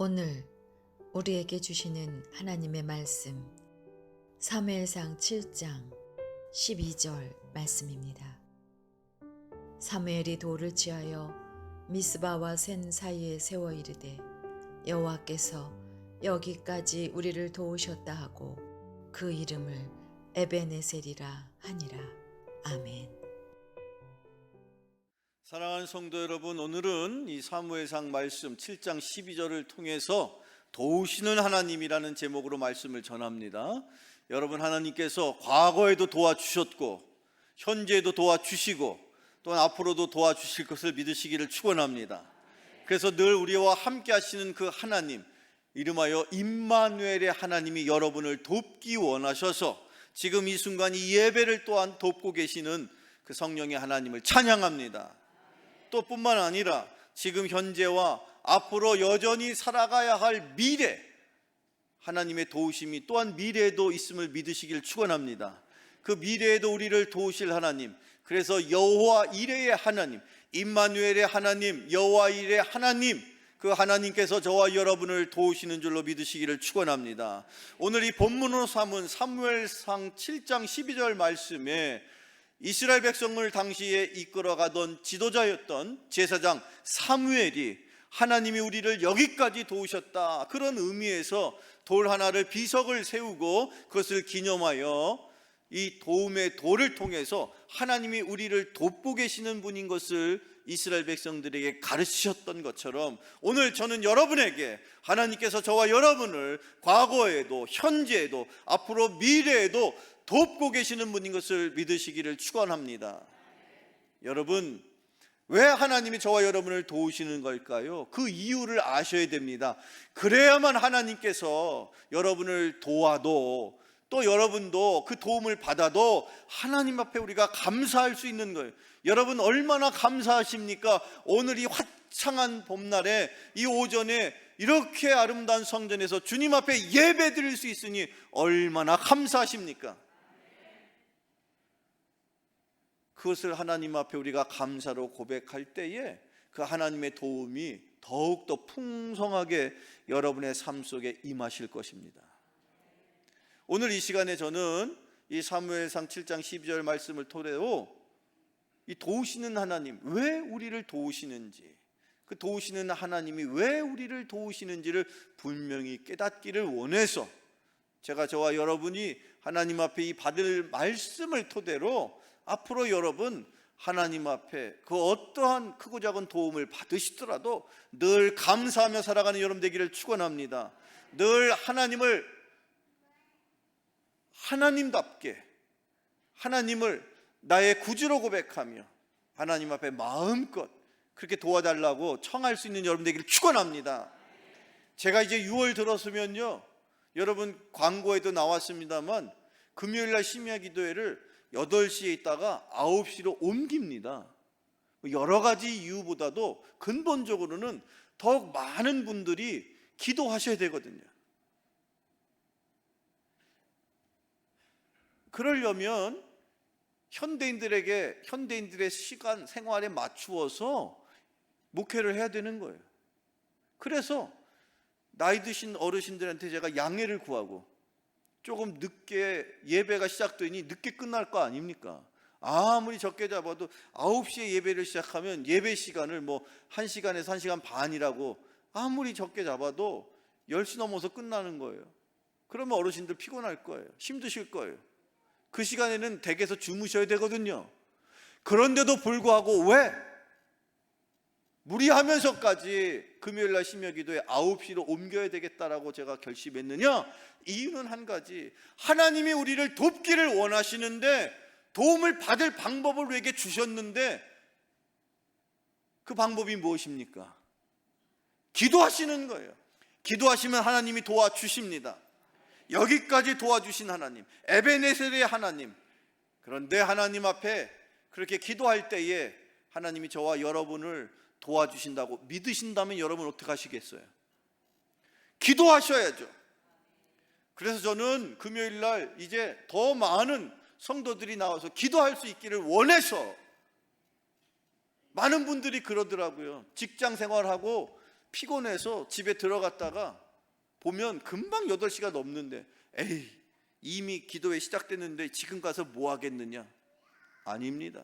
오늘 우리에게 주시는 하나님의 말씀 사무엘상 7장 12절 말씀입니다. 사무엘이 돌을 취하여 미스바와 센 사이에 세워 이르되 여호와께서 여기까지 우리를 도우셨다 하고 그 이름을 에베네셀이라 하니라. 아멘. 사랑하는 성도 여러분, 오늘은 이 사무엘상 말씀 7장 12절을 통해서 도우시는 하나님이라는 제목으로 말씀을 전합니다. 여러분, 하나님께서 과거에도 도와주셨고 현재에도 도와주시고 또한 앞으로도 도와주실 것을 믿으시기를 축원합니다. 그래서 늘 우리와 함께 하시는 그 하나님, 이름하여 임마누엘의 하나님이 여러분을 돕기 원하셔서 지금 이 순간 이 예배를 또한 돕고 계시는 그 성령의 하나님을 찬양합니다. 또 뿐만 아니라 지금 현재와 앞으로 여전히 살아가야 할 미래, 하나님의 도우심이 또한 미래에도 있음을 믿으시길 축원합니다. 그 미래에도 우리를 도우실 하나님, 그래서 여호와 이레의 하나님, 임마누엘의 하나님, 여호와 이레의 하나님, 그 하나님께서 저와 여러분을 도우시는 줄로 믿으시기를 축원합니다. 오늘 이 본문으로 삼은 사무엘상 7장 12절 말씀에 이스라엘 백성을 당시에 이끌어가던 지도자였던 제사장 사무엘이 하나님이 우리를 여기까지 도우셨다, 그런 의미에서 돌 하나를 비석을 세우고 그것을 기념하여 이 도움의 돌을 통해서 하나님이 우리를 돕고 계시는 분인 것을 이스라엘 백성들에게 가르치셨던 것처럼 오늘 저는 여러분에게 하나님께서 저와 여러분을 과거에도 현재에도 앞으로 미래에도 돕고 계시는 분인 것을 믿으시기를 축원합니다. 여러분, 왜 하나님이 저와 여러분을 도우시는 걸까요? 그 이유를 아셔야 됩니다. 그래야만 하나님께서 여러분을 도와도 또 여러분도 그 도움을 받아도 하나님 앞에 우리가 감사할 수 있는 거예요. 여러분, 얼마나 감사하십니까? 오늘 이 화창한 봄날에 이 오전에 이렇게 아름다운 성전에서 주님 앞에 예배 드릴 수 있으니 얼마나 감사하십니까? 그것을 하나님 앞에 우리가 감사로 고백할 때에 그 하나님의 도움이 더욱더 풍성하게 여러분의 삶 속에 임하실 것입니다. 오늘 이 시간에 저는 이 사무엘상 7장 12절 말씀을 토대로 이 도우시는 하나님, 왜 우리를 도우시는지, 그 도우시는 하나님이 왜 우리를 도우시는지를 분명히 깨닫기를 원해서 제가 저와 여러분이 하나님 앞에 이 받을 말씀을 토대로 앞으로 여러분 하나님 앞에 그 어떠한 크고 작은 도움을 받으시더라도 늘 감사하며 살아가는 여러분 되기를 축원합니다. 늘 하나님을 하나님답게, 하나님을 나의 구주로 고백하며 하나님 앞에 마음껏 그렇게 도와달라고 청할 수 있는 여러분 되기를 축원합니다. 제가 이제 6월 들었으면요, 여러분 광고에도 나왔습니다만 금요일날 심야 기도회를 8시에 있다가 9시로 옮깁니다. 여러 가지 이유보다도 근본적으로는 더욱 많은 분들이 기도하셔야 되거든요. 그러려면 현대인들의 시간 생활에 맞추어서 목회를 해야 되는 거예요. 그래서 나이 드신 어르신들한테 제가 양해를 구하고 조금 늦게 예배가 시작되니 늦게 끝날 거 아닙니까? 아무리 적게 잡아도 9시에 예배를 시작하면 예배 시간을 1시간에서 1시간 반이라고 아무리 적게 잡아도 10시 넘어서 끝나는 거예요. 그러면 어르신들 피곤할 거예요. 힘드실 거예요. 그 시간에는 댁에서 주무셔야 되거든요. 그런데도 불구하고 왜 무리하면서까지 금요일날 심야기도에 9시로 옮겨야 되겠다라고 제가 결심했느냐? 이유는 한 가지, 하나님이 우리를 돕기를 원하시는데 도움을 받을 방법을 우리에게 주셨는데 그 방법이 무엇입니까? 기도하시는 거예요. 기도하시면 하나님이 도와주십니다. 여기까지 도와주신 하나님, 에베네셀의 하나님. 그런데 하나님 앞에 그렇게 기도할 때에 하나님이 저와 여러분을 도와주신다고 믿으신다면 여러분 어떻게 하시겠어요? 기도하셔야죠. 그래서 저는 금요일날 이제 더 많은 성도들이 나와서 기도할 수 있기를 원해서, 많은 분들이 그러더라고요. 직장 생활하고 피곤해서 집에 들어갔다가 보면 금방 8시가 넘는데 에이, 이미 기도회 시작됐는데 지금 가서 뭐 하겠느냐? 아닙니다.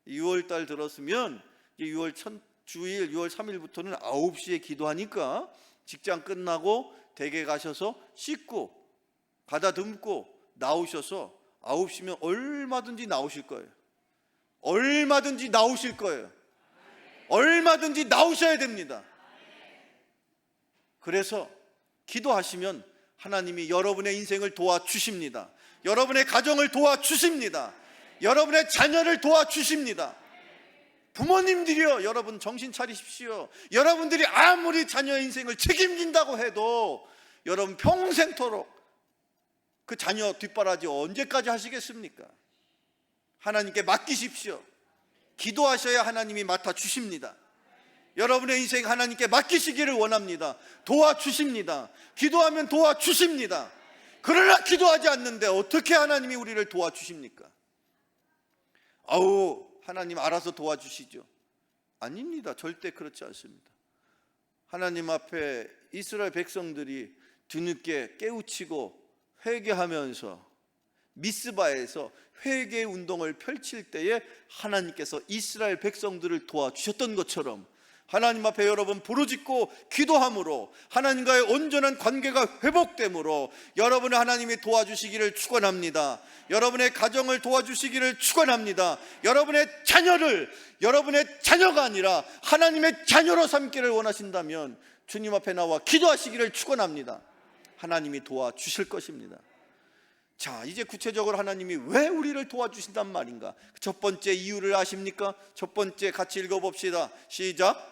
6월달 들었으면 6월 첫 주일 6월 3일부터는 9시에 기도하니까 직장 끝나고 댁에 가셔서 씻고 가다듬고 나오셔서 9시면 얼마든지 나오실 거예요. 얼마든지 나오실 거예요. 얼마든지 나오셔야 됩니다. 그래서 기도하시면 하나님이 여러분의 인생을 도와주십니다. 여러분의 가정을 도와주십니다. 여러분의 자녀를 도와주십니다. 부모님들이요, 여러분 정신 차리십시오. 여러분들이 아무리 자녀의 인생을 책임진다고 해도 여러분 평생토록 그 자녀 뒷바라지 언제까지 하시겠습니까? 하나님께 맡기십시오. 기도하셔야 하나님이 맡아주십니다. 여러분의 인생 하나님께 맡기시기를 원합니다. 도와주십니다. 기도하면 도와주십니다. 그러나 기도하지 않는데 어떻게 하나님이 우리를 도와주십니까? 아우, 하나님 알아서 도와주시죠. 아닙니다. 절대 그렇지 않습니다. 하나님 앞에 이스라엘 백성들이 뒤늦게 깨우치고 회개하면서 미스바에서 회개 운동을 펼칠 때에 하나님께서 이스라엘 백성들을 도와주셨던 것처럼 하나님 앞에 여러분 부르짖고 기도함으로 하나님과의 온전한 관계가 회복됨으로 여러분의 하나님이 도와주시기를 축원합니다. 여러분의 가정을 도와주시기를 축원합니다. 여러분의 자녀를 여러분의 자녀가 아니라 하나님의 자녀로 삼기를 원하신다면 주님 앞에 나와 기도하시기를 축원합니다. 하나님이 도와주실 것입니다. 자, 이제 구체적으로 하나님이 왜 우리를 도와주신단 말인가? 첫 번째 이유를 아십니까? 첫 번째 같이 읽어봅시다. 시작.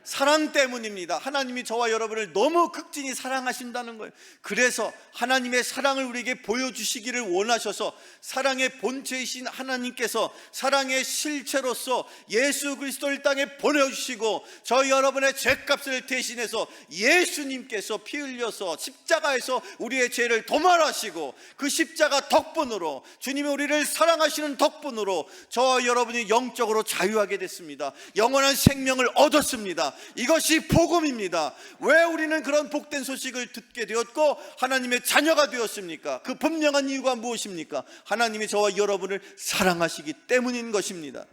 사랑 때문입니다. 하나님이 저와 여러분을 너무 극진히 사랑하신다는 거예요. 그래서 하나님의 사랑을 우리에게 보여주시기를 원하셔서 사랑의 본체이신 하나님께서 사랑의 실체로서 예수 그리스도를 땅에 보내주시고 저희 여러분의 죄값을 대신해서 예수님께서 피 흘려서 십자가에서 우리의 죄를 도말하시고 그 십자가 덕분으로 주님이 우리를 사랑하시는 덕분으로 저와 여러분이 영적으로 자유하게 됐습니다. 영원한 생명을 얻었습니다. 이것이 복음입니다. 왜 우리는 그런 복된 소식을 듣게 되었고 하나님의 자녀가 되었습니까? 그 분명한 이유가 무엇입니까? 하나님이 저와 여러분을 사랑하시기 때문인 것입니다.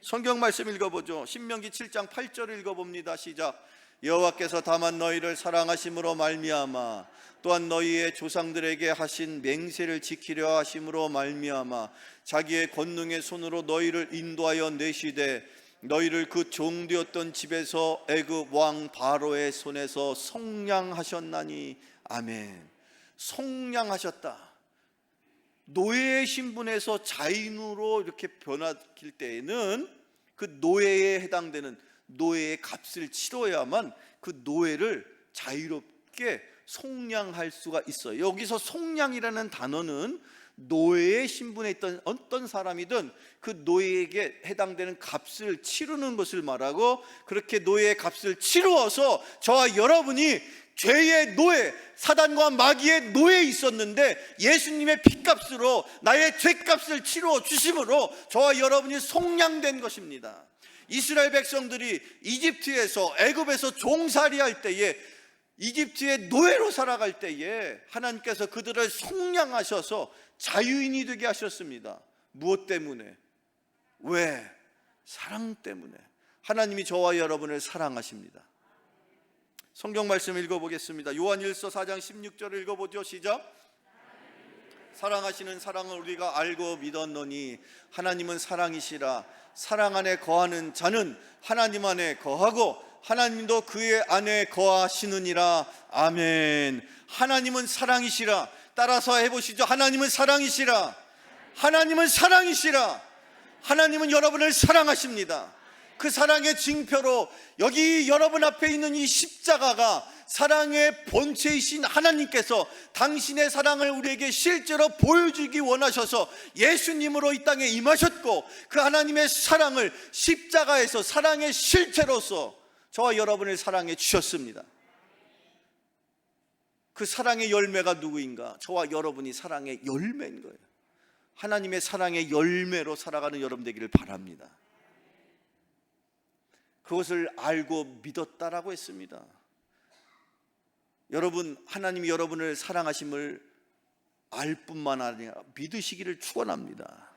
성경 말씀 읽어보죠. 신명기 7장 8절을 읽어봅니다. 시작. 여호와께서 다만 너희를 사랑하심으로 말미암아 또한 너희의 조상들에게 하신 맹세를 지키려 하심으로 말미암아 자기의 권능의 손으로 너희를 인도하여 내시되 너희를 그 종되었던 집에서 애굽 왕 바로의 손에서 속량하셨나니. 아멘. 속량하셨다. 노예의 신분에서 자인으로 이렇게 변화될 때에는 그 노예에 해당되는 노예의 값을 치러야만 그 노예를 자유롭게 속량할 수가 있어요. 여기서 속량이라는 단어는 노예의 신분에 있던 어떤 사람이든 그 노예에게 해당되는 값을 치르는 것을 말하고, 그렇게 노예의 값을 치루어서 저와 여러분이 죄의 노예, 사단과 마귀의 노예에 있었는데 예수님의 피값으로 나의 죄값을 치루어 주심으로 저와 여러분이 속량된 것입니다. 이스라엘 백성들이 이집트에서 애굽에서 종살이할 때에, 이집트의 노예로 살아갈 때에 하나님께서 그들을 속량하셔서 자유인이 되게 하셨습니다. 무엇 때문에? 왜? 사랑 때문에. 하나님이 저와 여러분을 사랑하십니다. 성경 말씀 읽어보겠습니다. 요한일서 4장 16절을 읽어보죠. 시작. 사랑하시는 사랑을 우리가 알고 믿었노니 하나님은 사랑이시라. 사랑 안에 거하는 자는 하나님 안에 거하고 하나님도 그의 안에 거하시느니라. 아멘. 하나님은 사랑이시라. 따라서 해보시죠. 하나님은 사랑이시라. 하나님은 사랑이시라. 하나님은 여러분을 사랑하십니다. 그 사랑의 징표로 여기 여러분 앞에 있는 이 십자가가 사랑의 본체이신 하나님께서 당신의 사랑을 우리에게 실제로 보여주기 원하셔서 예수님으로 이 땅에 임하셨고, 그 하나님의 사랑을 십자가에서 사랑의 실체로서 저와 여러분을 사랑해 주셨습니다. 그 사랑의 열매가 누구인가? 저와 여러분이 사랑의 열매인 거예요. 하나님의 사랑의 열매로 살아가는 여러분 되기를 바랍니다. 그것을 알고 믿었다라고 했습니다. 여러분, 하나님이 여러분을 사랑하심을 알 뿐만 아니라 믿으시기를 축원합니다.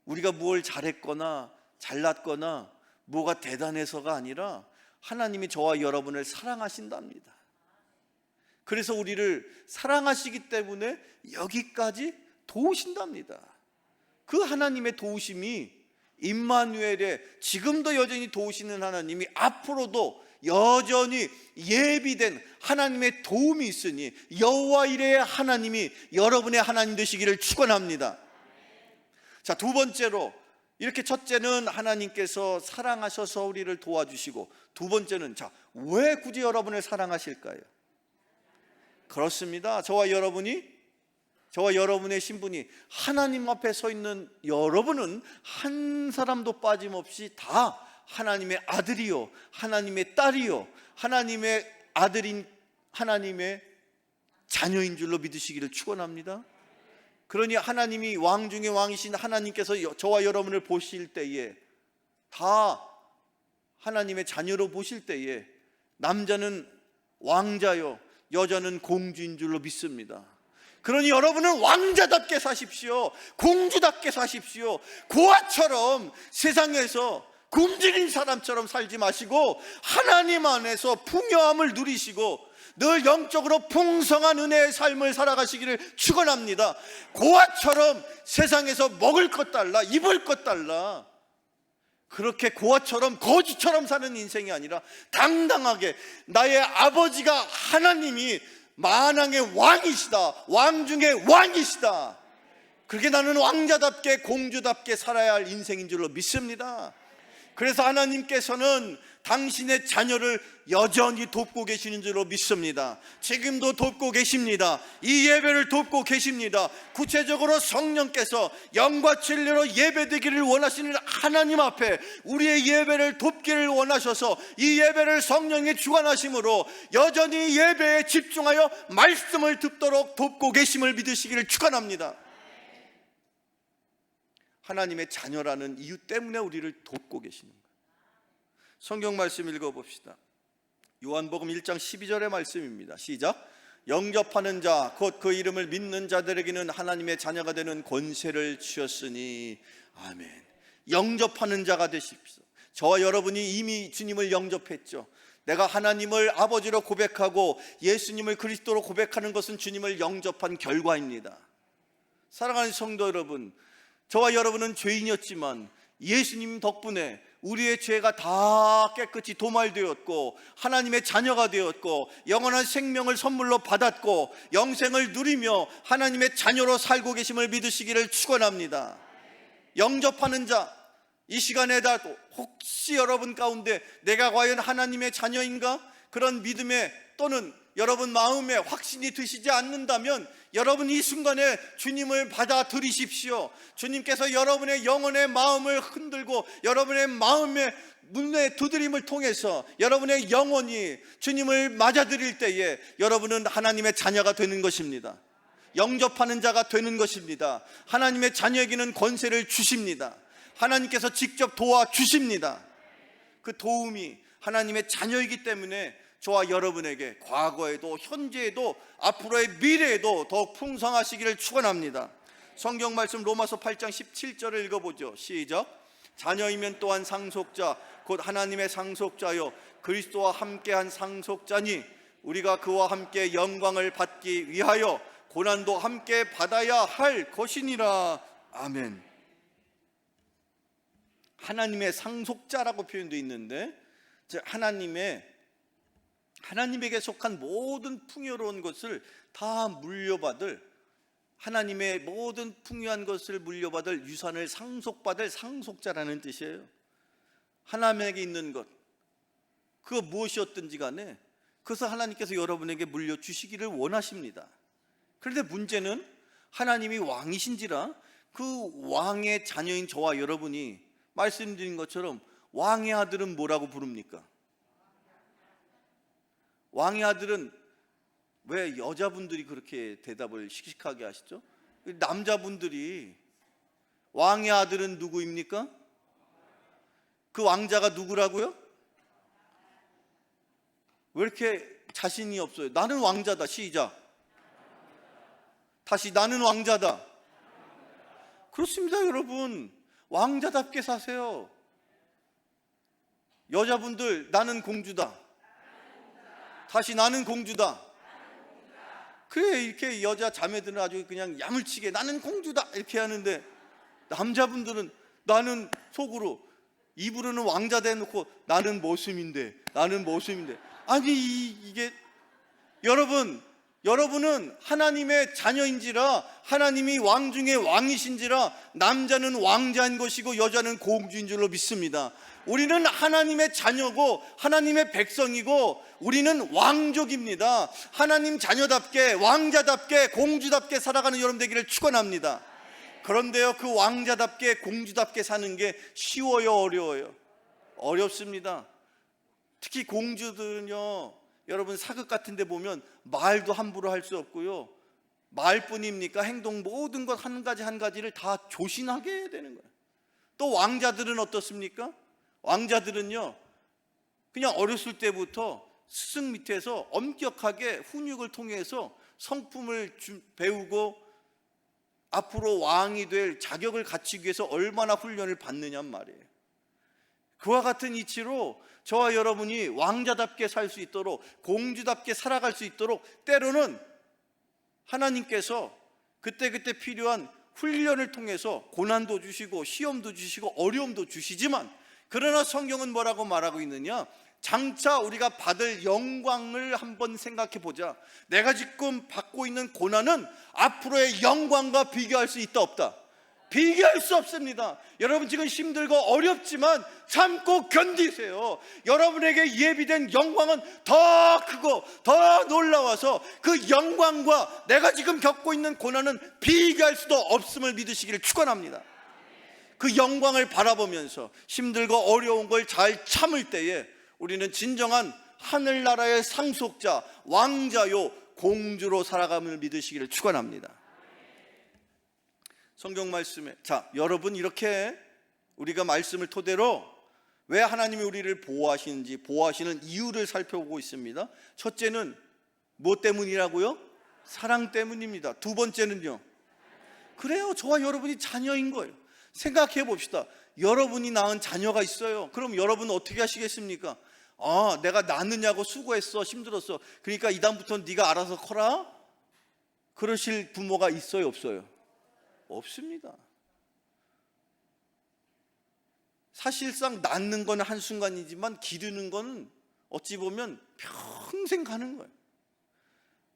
우리가 뭘 잘했거나 잘났거나 뭐가 대단해서가 아니라 하나님이 저와 여러분을 사랑하신답니다. 그래서 우리를 사랑하시기 때문에 여기까지 도우신답니다. 그 하나님의 도우심이 임마누엘의 지금도 여전히 도우시는 하나님이 앞으로도 여전히 예비된 하나님의 도움이 있으니 여호와 이레의 하나님이 여러분의 하나님 되시기를 축원합니다. 자, 두 번째로, 이렇게 첫째는 하나님께서 사랑하셔서 우리를 도와주시고, 두 번째는 왜 굳이 여러분을 사랑하실까요? 그렇습니다. 저와 여러분의 신분이 하나님 앞에 서 있는 여러분은 한 사람도 빠짐없이 다 하나님의 아들이요, 하나님의 딸이요, 하나님의 아들인 하나님의 자녀인 줄로 믿으시기를 축원합니다. 그러니 하나님이 왕 중에 왕이신 하나님께서 저와 여러분을 보실 때에 다 하나님의 자녀로 보실 때에 남자는 왕자요, 여자는 공주인 줄로 믿습니다. 그러니 여러분은 왕자답게 사십시오. 공주답게 사십시오. 고아처럼 세상에서 굶주린 사람처럼 살지 마시고 하나님 안에서 풍요함을 누리시고 늘 영적으로 풍성한 은혜의 삶을 살아가시기를 축원합니다. 고아처럼 세상에서 먹을 것 달라, 입을 것 달라, 그렇게 고아처럼 거지처럼 사는 인생이 아니라 당당하게 나의 아버지가 하나님이 만왕의 왕이시다, 왕 중에 왕이시다, 그렇게 나는 왕자답게 공주답게 살아야 할 인생인 줄로 믿습니다. 그래서 하나님께서는 당신의 자녀를 여전히 돕고 계시는 줄로 믿습니다. 지금도 돕고 계십니다. 이 예배를 돕고 계십니다. 구체적으로 성령께서 영과 진리로 예배되기를 원하시는 하나님 앞에 우리의 예배를 돕기를 원하셔서 이 예배를 성령이 주관하심으로 여전히 예배에 집중하여 말씀을 듣도록 돕고 계심을 믿으시기를 축원합니다. 하나님의 자녀라는 이유 때문에 우리를 돕고 계시는 거예요. 성경 말씀 읽어봅시다. 요한복음 1장 12절의 말씀입니다. 시작. 영접하는 자 곧 그 이름을 믿는 자들에게는 하나님의 자녀가 되는 권세를 주셨으니 아멘. 영접하는 자가 되십시오. 저와 여러분이 이미 주님을 영접했죠. 내가 하나님을 아버지로 고백하고 예수님을 그리스도로 고백하는 것은 주님을 영접한 결과입니다. 사랑하는 성도 여러분, 저와 여러분은 죄인이었지만 예수님 덕분에 우리의 죄가 다 깨끗이 도말되었고 하나님의 자녀가 되었고 영원한 생명을 선물로 받았고 영생을 누리며 하나님의 자녀로 살고 계심을 믿으시기를 축원합니다. 영접하는 자, 이 시간에도 혹시 여러분 가운데 내가 과연 하나님의 자녀인가? 그런 믿음에 또는 여러분 마음에 확신이 드시지 않는다면 여러분 이 순간에 주님을 받아들이십시오. 주님께서 여러분의 영혼의 마음을 흔들고 여러분의 마음의 문의 두드림을 통해서 여러분의 영혼이 주님을 맞아들일 때에 여러분은 하나님의 자녀가 되는 것입니다. 영접하는 자가 되는 것입니다. 하나님의 자녀에게는 권세를 주십니다. 하나님께서 직접 도와주십니다. 그 도움이 하나님의 자녀이기 때문에 저와 여러분에게 과거에도 현재에도 앞으로의 미래에도 더욱 풍성하시기를 축원합니다. 성경 말씀 로마서 8장 17절을 읽어보죠. 시작. 자녀이면 또한 상속자 곧 하나님의 상속자요 그리스도와 함께한 상속자니 우리가 그와 함께 영광을 받기 위하여 고난도 함께 받아야 할 것이니라. 아멘. 하나님의 상속자라고 표현되어 있는데 즉 하나님에게 속한 모든 풍요로운 것을 다 물려받을, 하나님의 모든 풍요한 것을 물려받을 유산을 상속받을 상속자라는 뜻이에요. 하나님에게 있는 것, 그거 무엇이었든지 간에 그것을 하나님께서 여러분에게 물려주시기를 원하십니다. 그런데 문제는 하나님이 왕이신지라 그 왕의 자녀인 저와 여러분이 말씀드린 것처럼 왕의 아들은 뭐라고 부릅니까? 왕의 아들은 왜 여자분들이 그렇게 대답을 씩씩하게 하시죠? 남자분들이 왕의 아들은 누구입니까? 그 왕자가 누구라고요? 왜 이렇게 자신이 없어요? 나는 왕자다. 시작. 다시, 나는 왕자다. 그렇습니다, 여러분. 왕자답게 사세요. 여자분들, 나는 공주다. 다시, 나는 공주다. 그래, 이렇게 여자 자매들은 아주 그냥 야물치게 나는 공주다 이렇게 하는데, 남자분들은 나는 속으로, 입으로는 왕자 대놓고 나는 모습인데, 나는 모습인데. 아니, 이게 여러분은 하나님의 자녀인지라, 하나님이 왕 중에 왕이신지라, 남자는 왕자인 것이고 여자는 공주인 줄로 믿습니다. 우리는 하나님의 자녀고 하나님의 백성이고 우리는 왕족입니다. 하나님 자녀답게, 왕자답게, 공주답게 살아가는 여러분 되기를 축원합니다. 그런데요, 그 왕자답게 공주답게 사는 게 쉬워요, 어려워요? 어렵습니다. 특히 공주들은요, 여러분 사극 같은 데 보면 말도 함부로 할 수 없고요, 말뿐입니까? 행동 모든 것 한 가지 한 가지를 다 조신하게 해야 되는 거예요. 또 왕자들은 어떻습니까? 왕자들은요, 그냥 어렸을 때부터 스승 밑에서 엄격하게 훈육을 통해서 성품을 배우고 앞으로 왕이 될 자격을 갖추기 위해서 얼마나 훈련을 받느냐 말이에요. 그와 같은 이치로 저와 여러분이 왕자답게 살 수 있도록, 공주답게 살아갈 수 있도록 때로는 하나님께서 그때그때 필요한 훈련을 통해서 고난도 주시고 시험도 주시고 어려움도 주시지만, 그러나 성경은 뭐라고 말하고 있느냐? 장차 우리가 받을 영광을 한번 생각해 보자. 내가 지금 받고 있는 고난은 앞으로의 영광과 비교할 수 있다 없다? 비교할 수 없습니다. 여러분 지금 힘들고 어렵지만 참고 견디세요. 여러분에게 예비된 영광은 더 크고 더 놀라워서 그 영광과 내가 지금 겪고 있는 고난은 비교할 수도 없음을 믿으시기를 축원합니다. 그 영광을 바라보면서 힘들고 어려운 걸 잘 참을 때에 우리는 진정한 하늘나라의 상속자, 왕자요 공주로 살아감을 믿으시기를 축원합니다. 성경 말씀에, 자, 여러분, 이렇게 우리가 말씀을 토대로 왜 하나님이 우리를 보호하시는지, 보호하시는 이유를 살펴보고 있습니다. 첫째는 뭐 때문이라고요? 사랑 때문입니다. 두 번째는요, 그래요, 저와 여러분이 자녀인 거예요. 생각해 봅시다. 여러분이 낳은 자녀가 있어요. 그럼 여러분은 어떻게 하시겠습니까? 아, 내가 낳느냐고 수고했어, 힘들었어, 그러니까 이다음부터는 네가 알아서 커라, 그러실 부모가 있어요, 없어요? 없습니다. 사실상 낳는 건 한순간이지만 기르는 건 어찌 보면 평생 가는 거예요.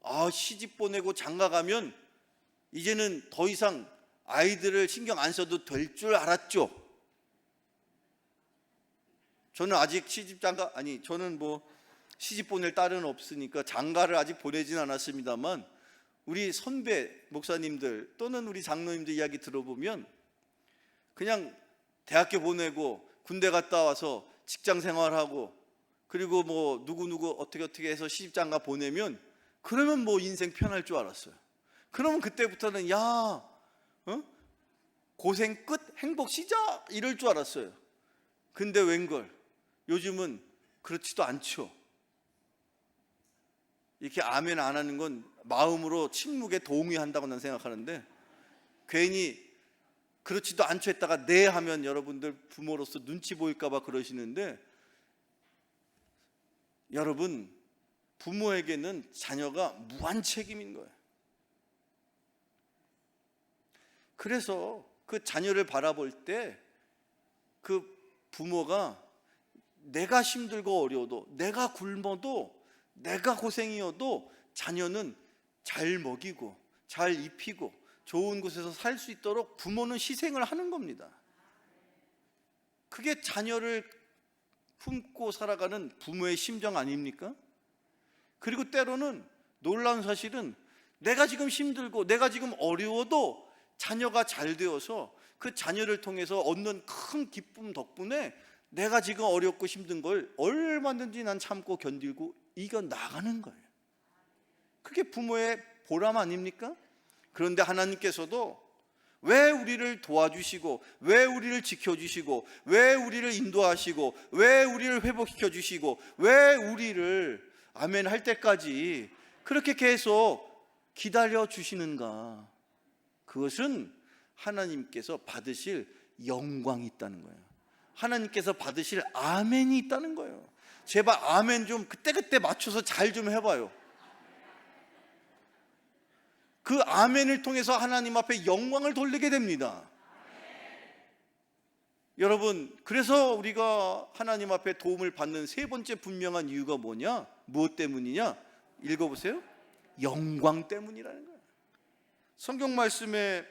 아, 시집 보내고 장가 가면 이제는 더 이상 아이들을 신경 안 써도 될 줄 알았죠. 저는 아직 저는 시집 보낼 딸은 없으니까 장가를 아직 보내진 않았습니다만, 우리 선배 목사님들 또는 우리 장로님들 이야기 들어보면 그냥 대학교 보내고 군대 갔다 와서 직장 생활하고 그리고 누구 어떻게 해서 시집장가 보내면 그러면 인생 편할 줄 알았어요. 그러면 그때부터는 고생 끝, 행복 시작 이럴 줄 알았어요. 근데 웬걸 요즘은 그렇지도 않죠. 이렇게 아멘 안 하는 건 마음으로 침묵에 동의한다고 난 생각하는데, 괜히 그렇지도 않죠 했다가 네 하면 여러분들 부모로서 눈치 보일까 봐 그러시는데, 여러분, 부모에게는 자녀가 무한 책임인 거예요. 그래서 그 자녀를 바라볼 때 그 부모가 내가 힘들고 어려워도, 내가 굶어도, 내가 고생이어도 자녀는 잘 먹이고 잘 입히고 좋은 곳에서 살 수 있도록 부모는 희생을 하는 겁니다. 그게 자녀를 품고 살아가는 부모의 심정 아닙니까? 그리고 때로는 놀라운 사실은 내가 지금 힘들고 내가 지금 어려워도 자녀가 잘 되어서 그 자녀를 통해서 얻는 큰 기쁨 덕분에 내가 지금 어렵고 힘든 걸 얼마든지 난 참고 견디고 이겨나가는 거예요. 그게 부모의 보람 아닙니까? 그런데 하나님께서도 왜 우리를 도와주시고, 왜 우리를 지켜주시고, 왜 우리를 인도하시고, 왜 우리를 회복시켜 주시고, 왜 우리를 아멘 할 때까지 그렇게 계속 기다려 주시는가? 그것은 하나님께서 받으실 영광이 있다는 거예요. 하나님께서 받으실 아멘이 있다는 거예요. 제발 아멘 좀 그때그때 맞춰서 잘 좀 해봐요. 그 아멘을 통해서 하나님 앞에 영광을 돌리게 됩니다. 여러분, 그래서 우리가 하나님 앞에 도움을 받는 세 번째 분명한 이유가 뭐냐? 무엇 때문이냐? 읽어보세요. 영광 때문이라는 거예요. 성경 말씀에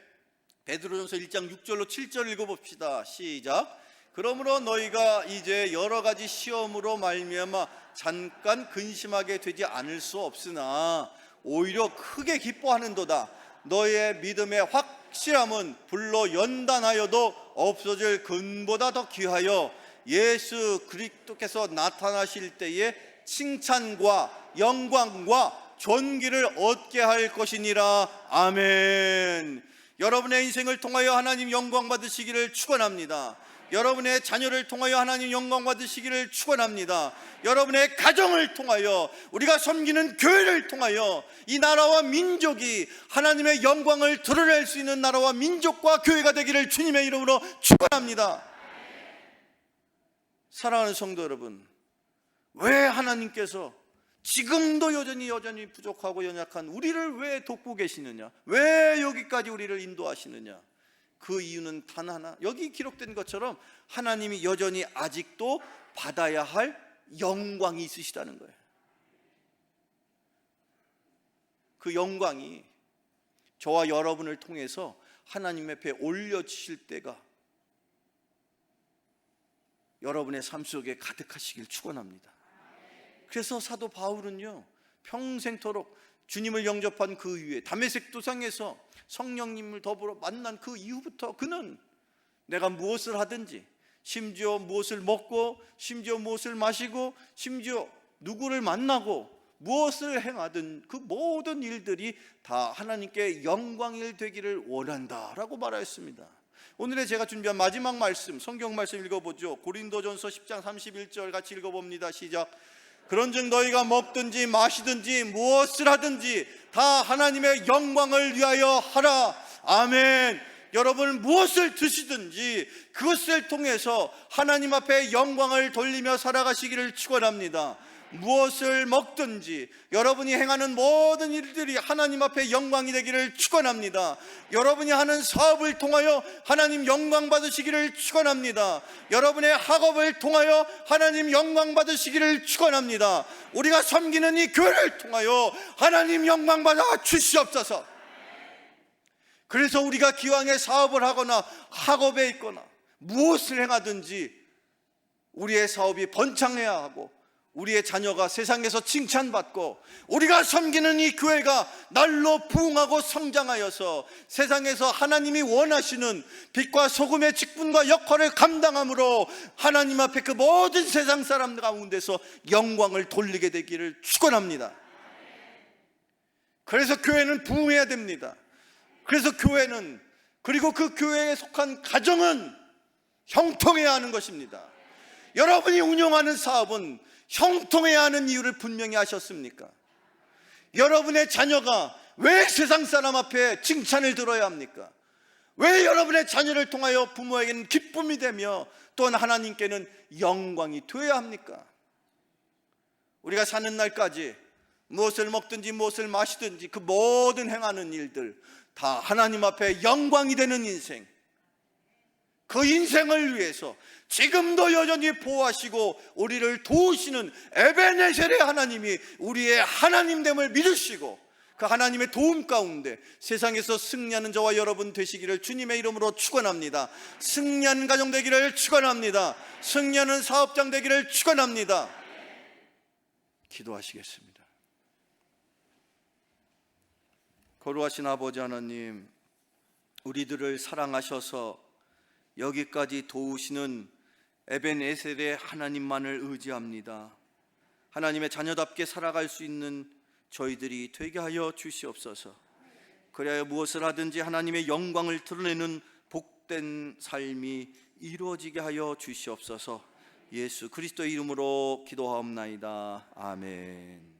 베드로전서 1장 6절로 7절 읽어봅시다. 시작. 그러므로 너희가 이제 여러 가지 시험으로 말미암아 잠깐 근심하게 되지 않을 수 없으나 오히려 크게 기뻐하는도다. 너희의 믿음의 확실함은 불로 연단하여도 없어질 금보다 더 귀하여 예수 그리스도께서 나타나실 때에 칭찬과 영광과 존귀를 얻게 할 것이니라. 아멘. 여러분의 인생을 통하여 하나님 영광 받으시기를 축원합니다. 여러분의 자녀를 통하여 하나님 영광 받으시기를 축원합니다. 여러분의 가정을 통하여, 우리가 섬기는 교회를 통하여 이 나라와 민족이 하나님의 영광을 드러낼 수 있는 나라와 민족과 교회가 되기를 주님의 이름으로 축원합니다. 사랑하는 성도 여러분, 왜 하나님께서 지금도 여전히 부족하고 연약한 우리를 왜 돕고 계시느냐? 왜 여기까지 우리를 인도하시느냐? 그 이유는 단 하나, 여기 기록된 것처럼 하나님이 여전히 아직도 받아야 할 영광이 있으시다는 거예요. 그 영광이 저와 여러분을 통해서 하나님 앞에 올려주실 때가 여러분의 삶 속에 가득하시길 축원합니다. 그래서 사도 바울은요, 평생토록 주님을 영접한 그 이후에 다메섹 도상에서 성령님을 더불어 만난 그 이후부터 그는 내가 무엇을 하든지, 심지어 무엇을 먹고, 심지어 무엇을 마시고, 심지어 누구를 만나고 무엇을 행하든 그 모든 일들이 다 하나님께 영광일 되기를 원한다라고 말하였습니다. 오늘의 제가 준비한 마지막 말씀, 성경 말씀 읽어보죠. 고린도전서 10장 31절 같이 읽어봅니다. 시작. 그런즉 너희가 먹든지 마시든지 무엇을 하든지 다 하나님의 영광을 위하여 하라. 아멘. 여러분, 무엇을 드시든지 그것을 통해서 하나님 앞에 영광을 돌리며 살아가시기를 축원합니다. 무엇을 먹든지 여러분이 행하는 모든 일들이 하나님 앞에 영광이 되기를 축원합니다. 여러분이 하는 사업을 통하여 하나님 영광 받으시기를 축원합니다. 여러분의 학업을 통하여 하나님 영광 받으시기를 축원합니다. 우리가 섬기는 이 교회를 통하여 하나님 영광 받아 주시옵소서. 그래서 우리가 기왕에 사업을 하거나 학업에 있거나 무엇을 행하든지 우리의 사업이 번창해야 하고, 우리의 자녀가 세상에서 칭찬받고, 우리가 섬기는 이 교회가 날로 부흥하고 성장하여서 세상에서 하나님이 원하시는 빛과 소금의 직분과 역할을 감당함으로 하나님 앞에 그 모든 세상 사람들 가운데서 영광을 돌리게 되기를 축원합니다. 그래서 교회는 부흥해야 됩니다. 그래서 교회는, 그리고 그 교회에 속한 가정은 형통해야 하는 것입니다. 여러분이 운영하는 사업은 형통해야 하는 이유를 분명히 아셨습니까? 여러분의 자녀가 왜 세상 사람 앞에 칭찬을 들어야 합니까? 왜 여러분의 자녀를 통하여 부모에게는 기쁨이 되며 또한 하나님께는 영광이 되어야 합니까? 우리가 사는 날까지 무엇을 먹든지 무엇을 마시든지 그 모든 행하는 일들 다 하나님 앞에 영광이 되는 인생, 그 인생을 위해서 지금도 여전히 보호하시고 우리를 도우시는 에베네셀의 하나님이 우리의 하나님됨을 믿으시고 그 하나님의 도움 가운데 세상에서 승리하는 저와 여러분 되시기를 주님의 이름으로 축원합니다. 승리하는 가정 되기를 축원합니다. 승리하는 사업장 되기를 축원합니다. 기도하시겠습니다. 거룩하신 아버지 하나님, 우리들을 사랑하셔서 여기까지 도우시는 에벤에셀의 하나님만을 의지합니다. 하나님의 자녀답게 살아갈 수 있는 저희들이 되게 하여 주시옵소서. 그리하여 무엇을 하든지 하나님의 영광을 드러내는 복된 삶이 이루어지게 하여 주시옵소서. 예수 그리스도의 이름으로 기도하옵나이다. 아멘.